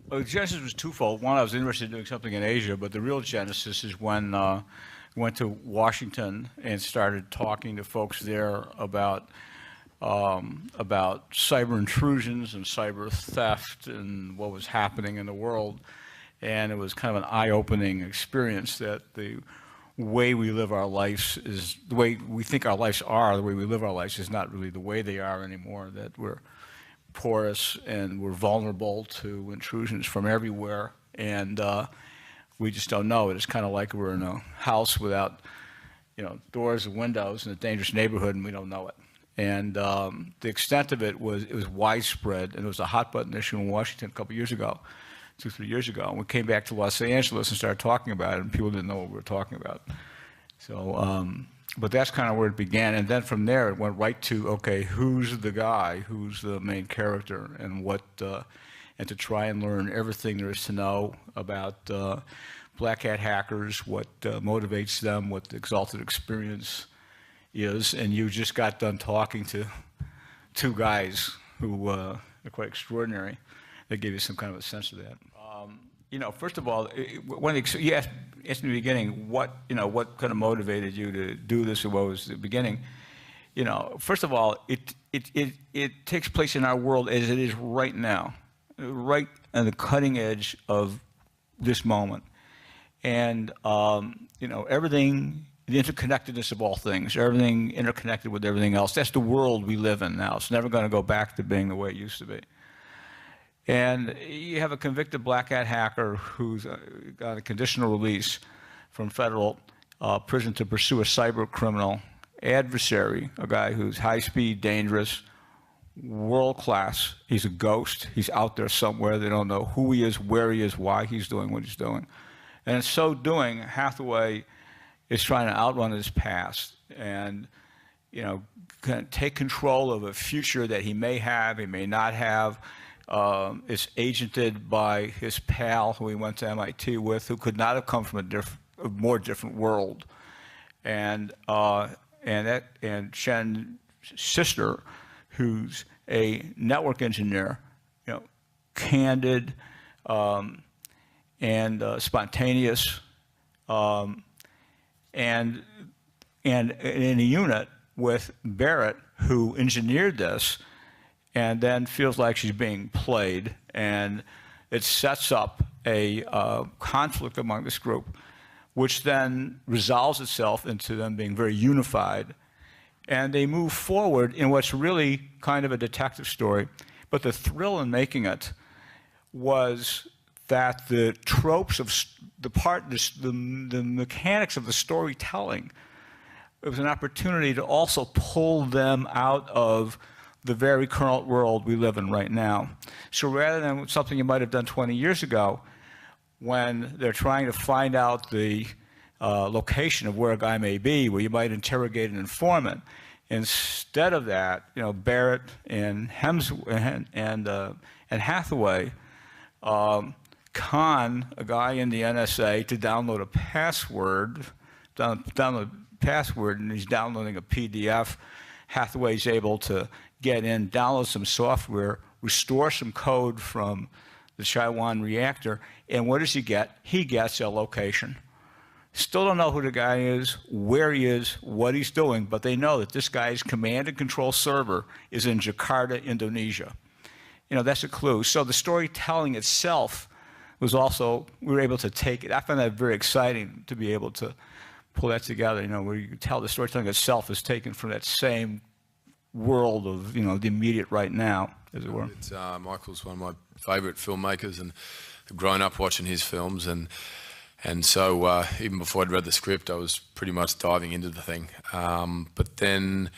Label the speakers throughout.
Speaker 1: The genesis was twofold. One, I was interested in doing something in Asia, but the real genesis is when I went to Washington and started talking to folks there about cyber intrusions and cyber theft and what was happening in the world. And it was kind of an eye-opening experience that the way we live our lives is, the way we think our lives are, the way we live our lives is not really the way they are anymore, that we're porous and we're vulnerable to intrusions from everywhere. And we just don't know it. It's kind of like we're in a house without, doors and windows in a dangerous neighborhood, and we don't know it. And the extent of it was widespread, and it was a hot button issue in Washington a couple years ago, 2-3 years ago. And we came back to Los Angeles and started talking about it, and people didn't know what we were talking about. So, but that's kind of where it began. And then from there, it went right to, okay, who's the guy, who's the main character, and what, and to try and learn everything there is to know about black hat hackers, what motivates them, what the exalted experience is. And you just got done talking to two guys who are quite extraordinary. That gave you some kind of a sense of that. First of all, when you asked in the beginning what kind of motivated you to do this, or what was the beginning. First of all, it takes place in our world as it is right now, right on the cutting edge of this moment, and everything. The interconnectedness of all things, everything interconnected with everything else. That's the world we live in now. It's never going to go back to being the way it used to be. And you have a convicted black hat hacker who's got a conditional release from federal prison to pursue a cyber criminal adversary, a guy who's high-speed, dangerous, world-class. He's a ghost. He's out there somewhere. They don't know who he is, where he is, why he's doing what he's doing. And in so doing, Hathaway is trying to outrun his past and, kind of take control of a future that he may have, he may not have. It's agented by his pal who he went to MIT with, who could not have come from a more different world. And Shen's sister, who's a network engineer, candid and spontaneous, and in a unit with Barrett, who engineered this, and then feels like she's being played, and it sets up a conflict among this group, which then resolves itself into them being very unified, and they move forward in what's really kind of a detective story. But the thrill in making it was that the tropes of the mechanics of the storytelling, it was an opportunity to also pull them out of the very current world we live in right now. So rather than something you might have done 20 years ago, when they're trying to find out the location of where a guy may be, where you might interrogate an informant, instead of that, Barrett and Hathaway con a guy in the NSA to download a password, and he's downloading a PDF. Hathaway's able to get in, download some software, restore some code from the Chai-1 reactor, and what does he get? He gets a location. Still don't know who the guy is, where he is, what he's doing, but they know that this guy's command and control server is in Jakarta, Indonesia. That's a clue. So the storytelling itself was also, we were able to take it. I found that very exciting to be able to pull that together, where you can tell the storytelling itself is taken from that same world of, the immediate right now, as it were.
Speaker 2: Michael's one of my favorite filmmakers, and I've grown up watching his films, and so even before I'd read the script, I was pretty much diving into the thing. But then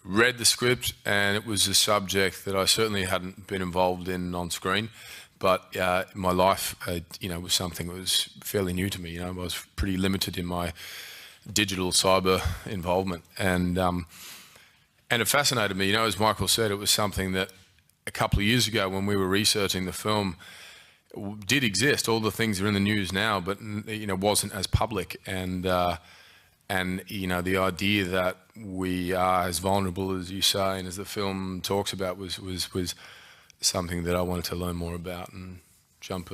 Speaker 2: read the script, and it was a subject that I certainly hadn't been involved in on screen. But my life, was something that was fairly new to me. I was pretty limited in my digital cyber involvement, and it fascinated me. As Michael said, it was something that a couple of years ago, when we were researching the film, did exist. All the things are in the news now, but wasn't as public. And the idea that we are as vulnerable as you say, and as the film talks about, was something that I wanted to learn more about, and jump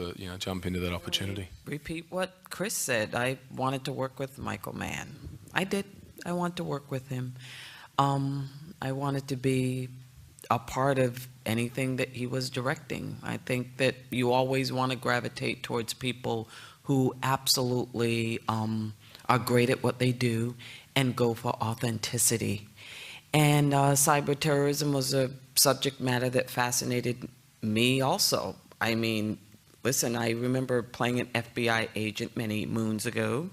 Speaker 2: into that opportunity.
Speaker 3: Repeat what Chris said. I wanted to work with Michael Mann. I did. I want to work with him. I wanted to be a part of anything that he was directing. I think that you always want to gravitate towards people who absolutely are great at what they do and go for authenticity. And cyber terrorism was a subject matter that fascinated me also. I mean, listen, I remember playing an FBI agent many moons ago,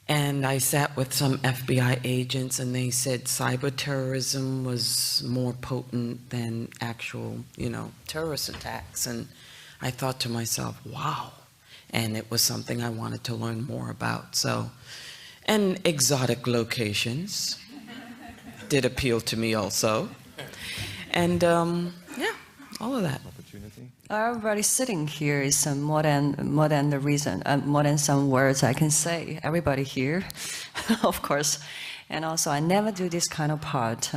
Speaker 3: and I sat with some FBI agents, and they said cyber terrorism was more potent than actual, terrorist attacks. And I thought to myself, wow. And it was something I wanted to learn more about. So, and exotic locations did appeal to me also. And yeah, all of that.
Speaker 4: Everybody sitting here is more than the reason, more than some words I can say. Everybody here, of course. And also, I never do this kind of part.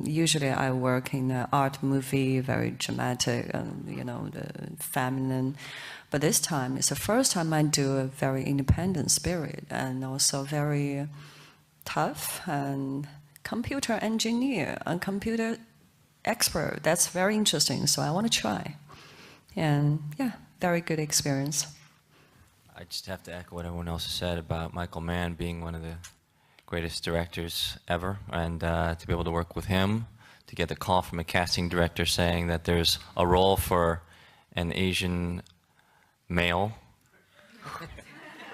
Speaker 4: Usually, I work in an art movie, very dramatic, the feminine. But this time, it's the first time I do a very independent spirit, and also very tough and computer engineer and computer expert. That's very interesting. So I want to try. And yeah, very good experience.
Speaker 5: I just have to echo what everyone else has said about Michael Mann being one of the greatest directors ever, and to be able to work with him, to get the call from a casting director saying that there's a role for an Asian male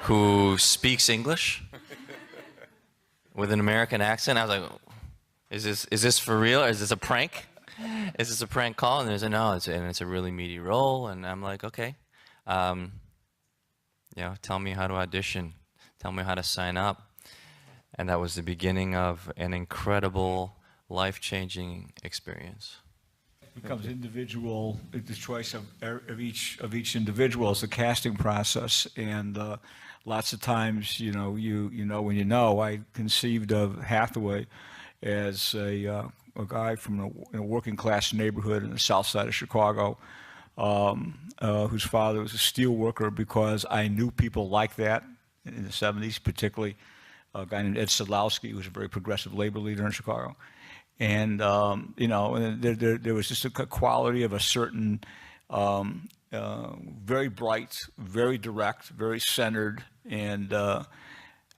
Speaker 5: who speaks English with an American accent. I was like, is this for real? Or is this a prank? Is this a prank call? And there's a no, it's a really meaty role. And I'm like, okay, tell me how to audition, tell me how to sign up. And that was the beginning of an incredible, life-changing experience.
Speaker 1: It becomes individual. The choice of each individual is the casting process, and lots of times, I conceived of Hathaway as a guy from a working class neighborhood in the south side of Chicago, whose father was a steel worker, because I knew people like that in the 70s, particularly a guy named Ed Sadlowski, who was a very progressive labor leader in Chicago. And, there was just a quality of a certain, very bright, very direct, very centered. And, I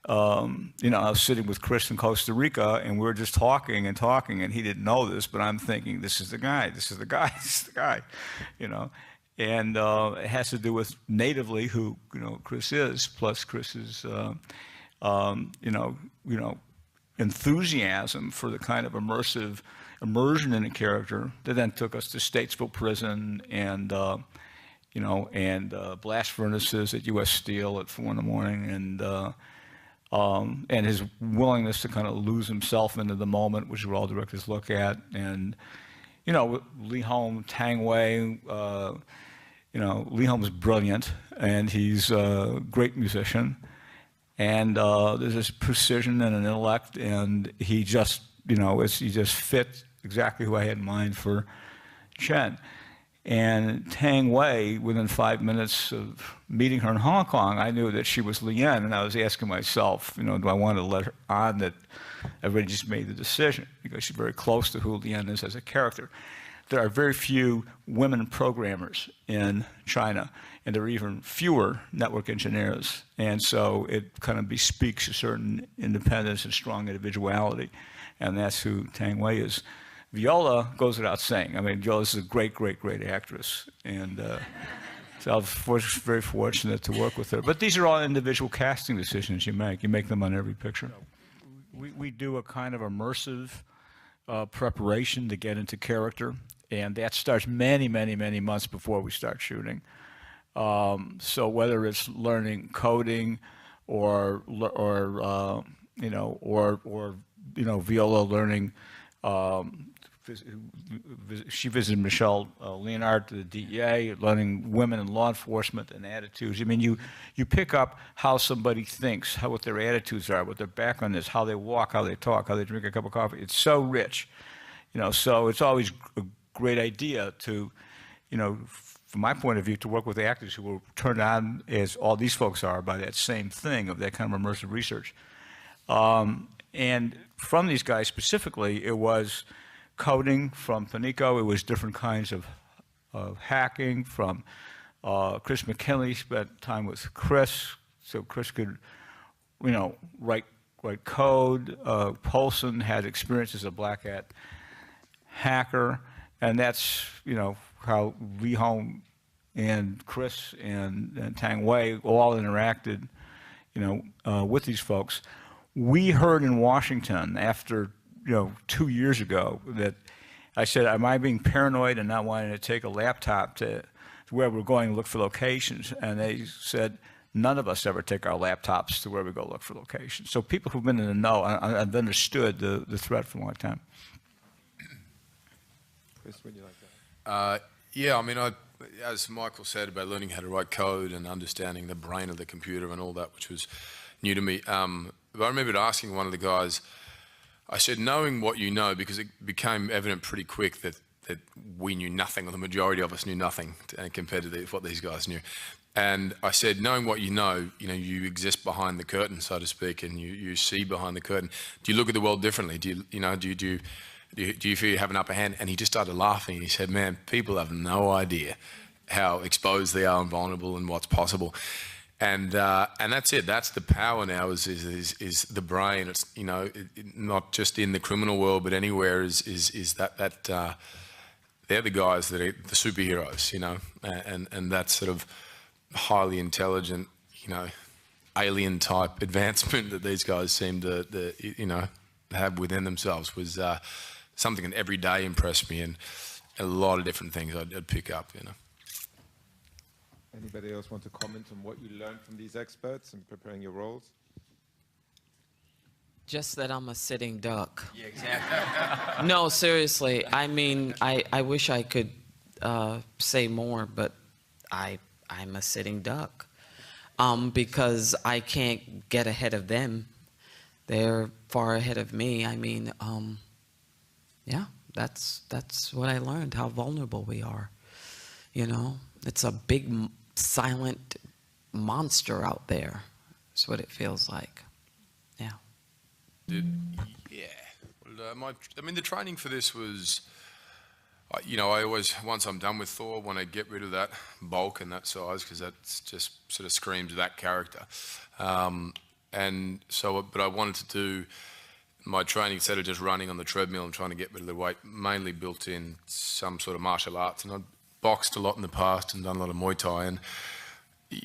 Speaker 1: was sitting with Chris in Costa Rica, and we were just talking, and he didn't know this, but I'm thinking, this is the guy, this is the guy, this is the guy, And it has to do with natively who, Chris is, plus Chris's, enthusiasm for the kind of immersion in a character that then took us to Statesville Prison and, blast furnaces at U.S. Steel at 4 in the morning, and his willingness to kind of lose himself into the moment, which all directors look at, and, Leehom, Tang Wei, Leehom is brilliant, and he's a great musician. And there's this precision and an intellect, and he just, he just fit exactly who I had in mind for Chen. And Tang Wei, within 5 minutes of meeting her in Hong Kong, I knew that she was Lian, and I was asking myself, do I want to let her on that I've already just made the decision, because she's very close to who Lian is as a character. There are very few women programmers in China, and there are even fewer network engineers. And so it kind of bespeaks a certain independence and strong individuality. And that's who Tang Wei is. Viola goes without saying. I mean, Viola is a great, great, great actress. And so I was very fortunate to work with her. But these are all individual casting decisions you make. You make them on every picture. We do a kind of immersive preparation to get into character. And that starts many, many, many months before we start shooting. So whether it's learning coding or Viola learning, she visited Michelle Leonard to the DEA, learning women in law enforcement and attitudes. I mean, you pick up how somebody thinks, what their attitudes are, what their background is, how they walk, how they talk, how they drink a cup of coffee. It's so rich, so it's always a great idea to, from my point of view, to work with actors who were turned on, as all these folks are, by that same thing of that kind of immersive research. And from these guys specifically, it was coding from Panico. It was different kinds of hacking from Chris McKinley spent time with Chris, so Chris could, you know, write code. Paulson had experience as a Blackhat hacker, and that's, you know, how Leehom and Chris and Tang Wei all interacted, you know, with these folks. We heard in Washington after, you know, 2 years ago that I said, am I being paranoid and not wanting to take a laptop to where we're going to look for locations? And they said, none of us ever take our laptops to where we go look for locations. So people who've been in the know have understood the threat for a long time.
Speaker 6: Chris, would you like that?
Speaker 2: Yeah, I mean, as Michael said about learning how to write code and understanding the brain of the computer and all that, which was new to me. But I remember asking one of the guys, I said, knowing what you know, because it became evident pretty quick that we knew nothing, or the majority of us knew nothing compared to what these guys knew. And I said, knowing what you know, you exist behind the curtain, so to speak, and you see behind the curtain. Do you look at the world differently? Do you feel you have an upper hand? And he just started laughing. He said, man, people have no idea how exposed they are and vulnerable and what's possible. And that's it. That's the power now. Is the brain? It's, you know, not just in the criminal world, but anywhere. Is that they're the guys that are the superheroes, you know, and that sort of highly intelligent, you know, alien type advancement that these guys seem to you know, have within themselves was something that every day impressed me, and a lot of different things I'd pick up, you know.
Speaker 6: Anybody else want to comment on what you learned from these experts in preparing your roles?
Speaker 3: Just that I'm a sitting duck.
Speaker 5: Yeah, exactly.
Speaker 3: No, seriously. I mean, I wish I could say more, but I'm a sitting duck because I can't get ahead of them. They're far ahead of me. I mean, yeah, that's what I learned, how vulnerable we are. You know, it's a big, silent monster out there. That's what it feels like. Yeah.
Speaker 2: Yeah. Well, I mean, the training for this was, you know, I always, once I'm done with Thor, want to get rid of that bulk and that size, because that just sort of screams that character. And so, but I wanted to do my training, instead of just running on the treadmill and trying to get rid of the weight, mainly built in some sort of martial arts. And I'd boxed a lot in the past and done a lot of Muay Thai. And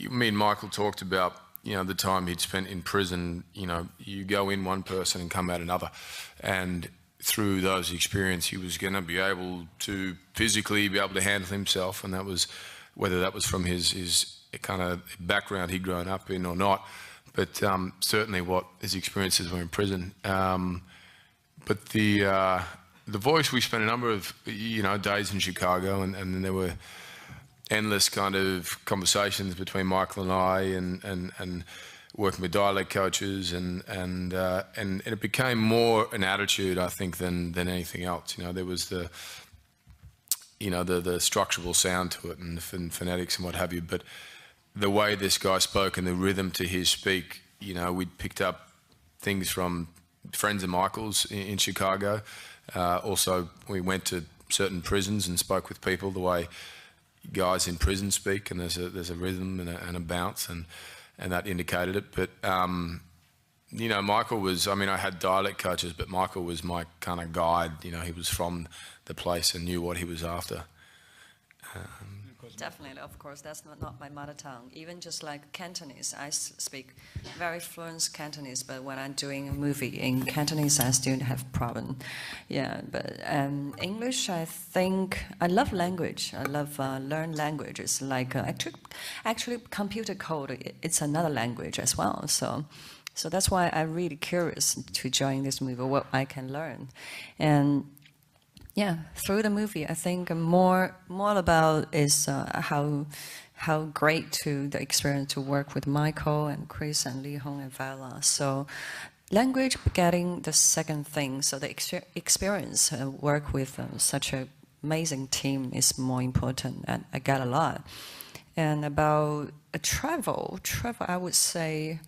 Speaker 2: me and Michael talked about, you know, the time he'd spent in prison. You know, you go in one person and come out another. And through those experiences, he was going to be able to physically be able to handle himself. And that was, whether that was from his kind of background he'd grown up in or not, but certainly what his experiences were in prison. But the voice, we spent a number of, you know, days in Chicago, and then there were endless kind of conversations between Michael and I, and working with dialect coaches, and it became more an attitude, I think, than anything else. You know, there was the, you know, the structural sound to it and the phonetics and what have you, but the way this guy spoke and the rhythm to his speak, you know, we'd picked up things from friends of Michael's in Chicago. Also, we went to certain prisons and spoke with people the way guys in prison speak, and there's a rhythm and a bounce, and that indicated it. But you know, Michael was, I mean, I had dialect coaches, but Michael was my kind of guide. You know, he was from the place and knew what he was after.
Speaker 4: Definitely, of course, that's not my mother tongue. Even just like Cantonese, I speak very fluent Cantonese, but when I'm doing a movie in Cantonese, I still have problem. Yeah, but English, I think, I love language. I love learn languages. Like actually, computer code, it's another language as well. So that's why I'm really curious to join this movie, what I can learn. And yeah, through the movie, I think more about is how great the experience to work with Michael and Chris and Leehom and Viola. So language getting the second thing. So the experience work with such a amazing team is more important, and I got a lot. And about travel, I would say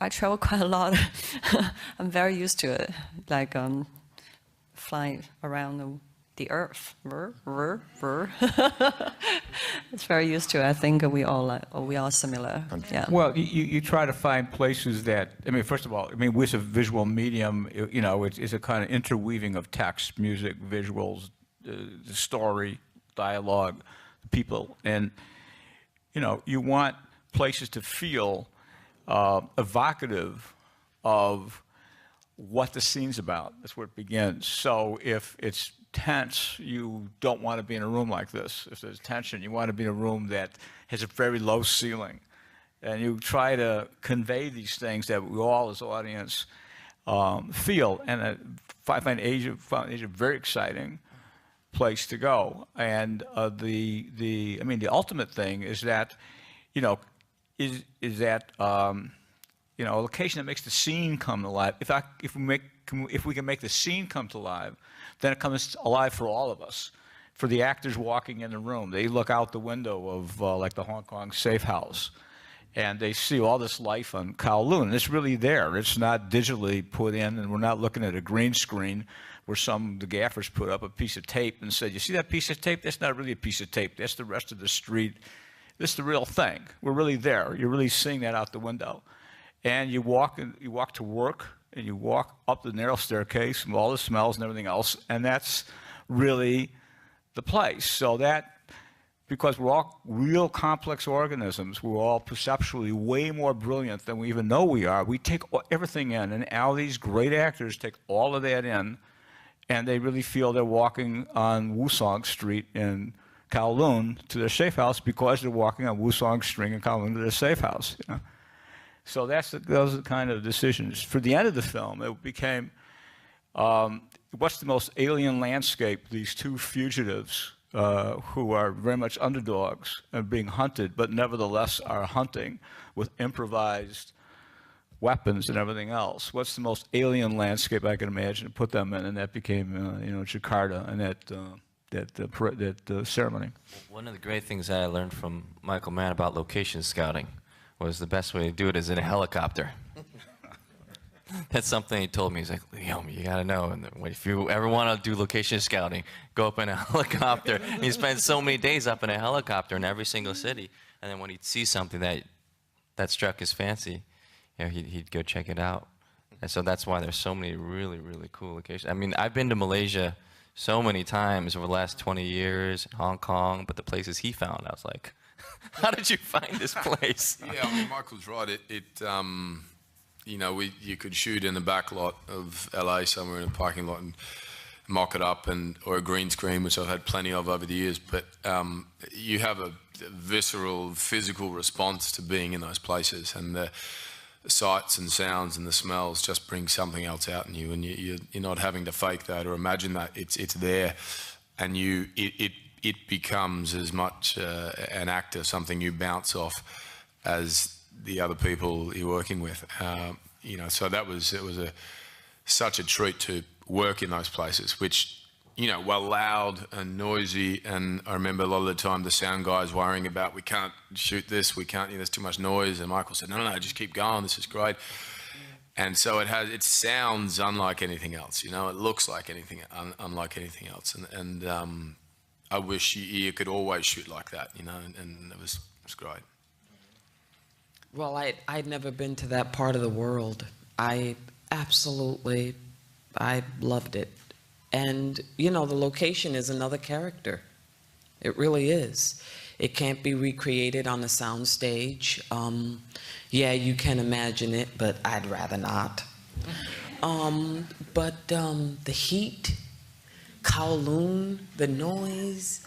Speaker 4: I travel quite a lot. I'm very used to it, like flying around the earth. It's very used to it. I think we all similar. Yeah.
Speaker 1: Well, you try to find places that, I mean, first of all, I mean, with a visual medium, you know, it's a kind of interweaving of text, music, visuals, the story, dialogue, people, and, you know, you want places to feel evocative of what the scene's about. That's where it begins. So if it's tense, you don't want to be in a room like this. If there's tension, you want to be in a room that has a very low ceiling. And you try to convey these things that we all as audience feel. And I find Asia a very exciting place to go. And I mean, the ultimate thing is that, you know, is that you know, a location that makes the scene come to life. If we can make the scene come to life, then it comes alive for all of us. For the actors walking in the room, they look out the window of like the Hong Kong safe house, and they see all this life on Kowloon. And it's really there. It's not digitally put in, and we're not looking at a green screen where the gaffers put up a piece of tape and said, "You see that piece of tape? That's not really a piece of tape. That's the rest of the street. This is the real thing. We're really there. You're really seeing that out the window." And you walk to work, and you walk up the narrow staircase and all the smells and everything else, and that's really the place. So that, because we're all real complex organisms, we're all perceptually way more brilliant than we even know we are. We take everything in, and all these great actors take all of that in, and they really feel they're walking on Wusong Street in Kowloon to their safe house because they're walking on Wusong Street in Kowloon to their safe house. You know? So those are the kind of decisions. For the end of the film, it became, what's the most alien landscape? These two fugitives who are very much underdogs and being hunted, but nevertheless are hunting with improvised weapons and everything else. What's the most alien landscape I can imagine to put them in? And that became, you know, Jakarta and that ceremony.
Speaker 5: One of the great things that I learned from Michael Mann about location scouting was the best way to do it is in a helicopter. That's something he told me. He's like, Leehom, you gotta know, and if you ever want to do location scouting, go up in a helicopter. And he spent so many days up in a helicopter in every single city, and then when he'd see something that struck his fancy, you know, he'd go check it out. And so that's why there's so many really, really cool locations. I mean, I've been to Malaysia so many times over the last 20 years, Hong Kong, but the places he found, I was like, how did you find this place?
Speaker 2: Yeah, I mean, Michael's right. You know, you could shoot in the back lot of LA somewhere in a parking lot and mock it up, or a green screen, which I've had plenty of over the years. But you have a visceral, physical response to being in those places, and the sights and sounds and the smells just bring something else out in you, and you're not having to fake that or imagine that. It's there, and it becomes as much an actor, something you bounce off, as the other people you're working with. You know, so it was such a treat to work in those places, which, you know, were loud and noisy. And I remember a lot of the time the sound guys worrying about, we can't shoot this, we can't, you know, there's too much noise. And Michael said, no, just keep going, this is great. And so it sounds unlike anything else, you know, it looks like anything, unlike anything else. And I wish you could always shoot like that, you know, and it was great.
Speaker 3: Well, I'd never been to that part of the world. I loved it. And, you know, the location is another character. It really is. It can't be recreated on a sound stage. Yeah, you can imagine it, but I'd rather not. But the heat, Kowloon, the noise,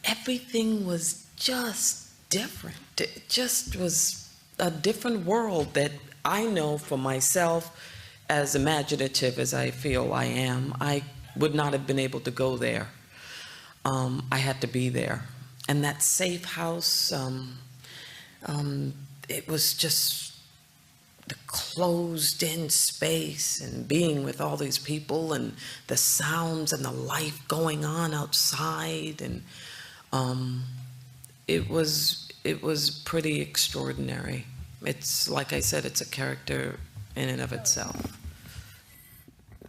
Speaker 3: everything was just different. It just was a different world that I know for myself, as imaginative as I feel I am, I would not have been able to go there. I had to be there. And that safe house, it was just the closed-in space and being with all these people and the sounds and the life going on outside, and it was pretty extraordinary. It's like I said, it's a character in and of itself.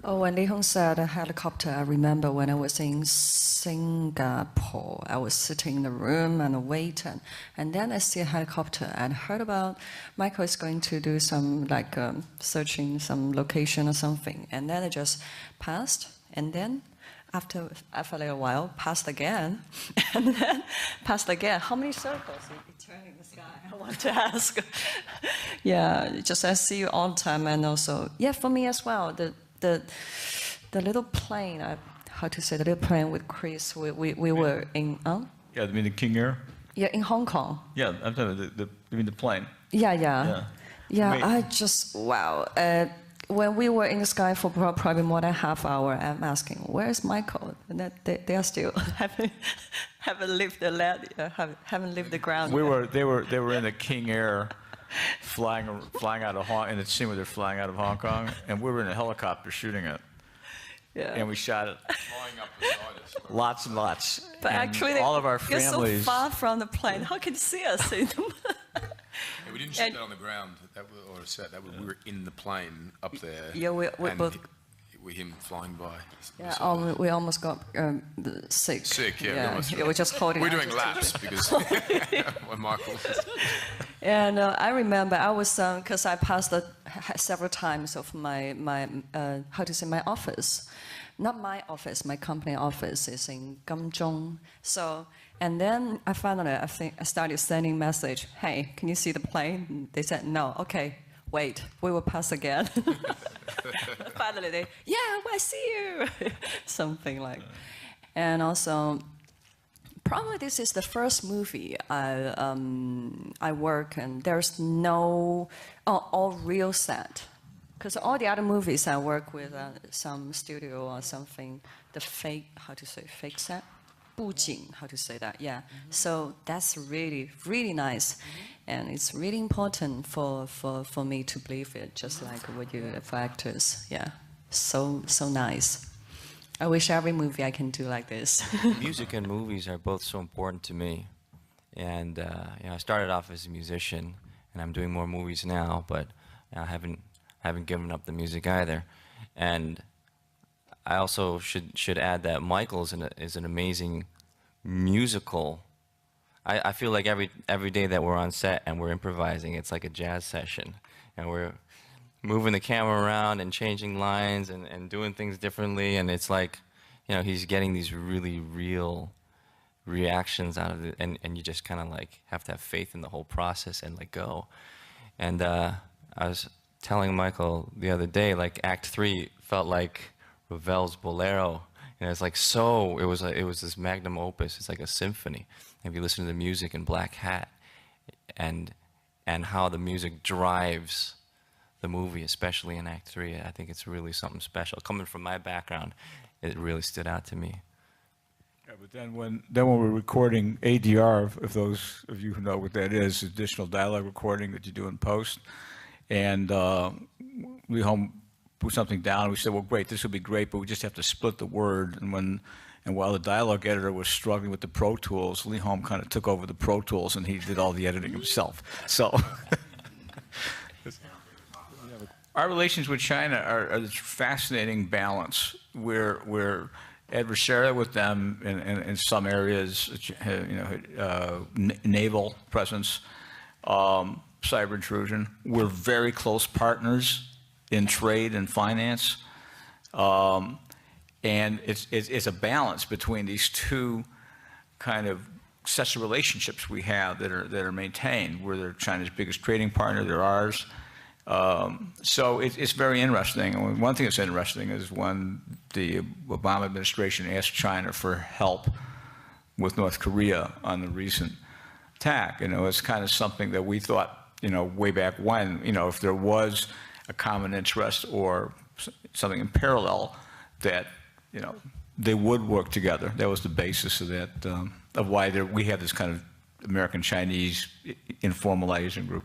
Speaker 4: Oh, when Leehom said a helicopter, I remember when I was in Singapore, I was sitting in the room and waiting, and then I see a helicopter and heard about Michael is going to do some like searching some location or something, and then it just passed, and then after a little while, passed again, and then passed again. How many circles it turned in the sky? I want to ask. Yeah, just I see you all the time, and also yeah, for me as well. The little plane, how to say, the little plane with Chris, we were in,
Speaker 1: Yeah, I mean the King Air?
Speaker 4: Yeah, in Hong Kong.
Speaker 1: Yeah, I'm talking about you mean the plane?
Speaker 4: Yeah.
Speaker 1: Wait.
Speaker 4: I just, wow. When we were in the sky for probably more than half hour, I'm asking, where's Michael? And that they are still haven't left the land, haven't left the ground.
Speaker 1: They were in the King Air, flying out of in the scene where they're flying out of Hong Kong, and we were in a helicopter shooting it.
Speaker 4: Yeah.
Speaker 1: And we shot it.
Speaker 2: Flying up beside us.
Speaker 1: Lots and lots.
Speaker 4: But
Speaker 1: and
Speaker 4: actually,
Speaker 1: all of our
Speaker 4: you're
Speaker 1: families.
Speaker 4: so far from the plane. How can you see us?
Speaker 2: Yeah, we didn't shoot that on the ground or a set. We were in the plane up there.
Speaker 4: Yeah, we
Speaker 2: and
Speaker 4: both.
Speaker 2: With him flying by.
Speaker 4: Yeah, we almost got sick.
Speaker 2: Sick, yeah.
Speaker 4: We're just holding.
Speaker 2: We're doing laps because when Michael.
Speaker 4: And I remember I was because I passed several times of my how to say, my office, not my office, my company office is in Kamjong. So and then I finally I started sending message. Hey, can you see the plane? And they said no. Okay. Wait, we will pass again. Finally, I see you. Something like. And also, probably this is the first movie I work, and there's no all real set, because all the other movies I work with some studio or something, the fake, how to say, fake set. 布景, how to say that? Yeah. So that's really, really nice. And it's really important for me to believe it, just like what you for actors. Yeah. So nice. I wish every movie I can do like this.
Speaker 5: Music and movies are both so important to me. And I started off as a musician, and I'm doing more movies now, but I haven't given up the music either. And I also should add that Michael is an amazing musical. I feel like every day that we're on set and we're improvising, it's like a jazz session, and we're moving the camera around and changing lines and doing things differently, and it's like, he's getting these really real reactions out of it, and you just kind of like have to have faith in the whole process and let go. And I was telling Michael the other day, like Act 3 felt like Ravel's Bolero, and it's like it was this magnum opus. It's like a symphony. If you listen to the music in Blackhat, and how the music drives the movie, especially in Act 3, I think it's really something special. Coming from my background, it really stood out to me.
Speaker 1: Yeah, but then when we're recording ADR, if those of you who know what that is, additional dialogue recording that you do in post, and Leehom put something down, and we said, well, great, this would be great, but we just have to split the word. And while the dialogue editor was struggling with the Pro Tools, Leehom kind of took over the Pro Tools, and he did all the editing himself. So our relations with China are this fascinating balance. We're adversarial with them in some areas, naval presence, cyber intrusion. We're very close partners in trade and finance, and it's a balance between these two kind of sets of relationships we have that are maintained. We're China's biggest trading partner, they're ours. So it's very interesting. And one thing that's interesting is when the Obama administration asked China for help with North Korea on the recent attack. It's kind of something that we thought, way back when, if there was a common interest or something in parallel, that they would work together. That was the basis of that, of why we have this kind of American-Chinese informal Asian group.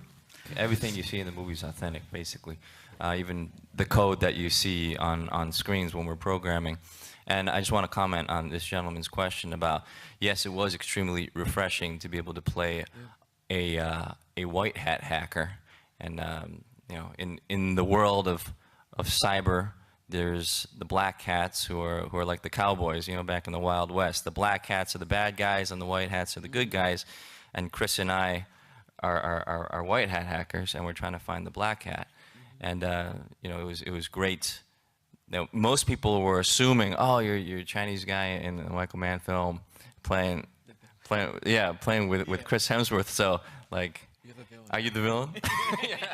Speaker 5: Everything you see in the movie is authentic, basically. Even the code that you see on screens when we're programming. And I just want to comment on this gentleman's question about, yes, it was extremely refreshing to be able to play a white hat hacker. And you know, in the world of cyber, there's the black hats who are like the cowboys, you know, back in the Wild West. The black hats are the bad guys, and the white hats are the good guys. And Chris and I are white hat hackers, and we're trying to find the black hat. And you know, it was great. You know, most people were assuming, oh, you're a Chinese guy in the Michael Mann film, playing with Chris Hemsworth. So like, are you the villain? Yeah.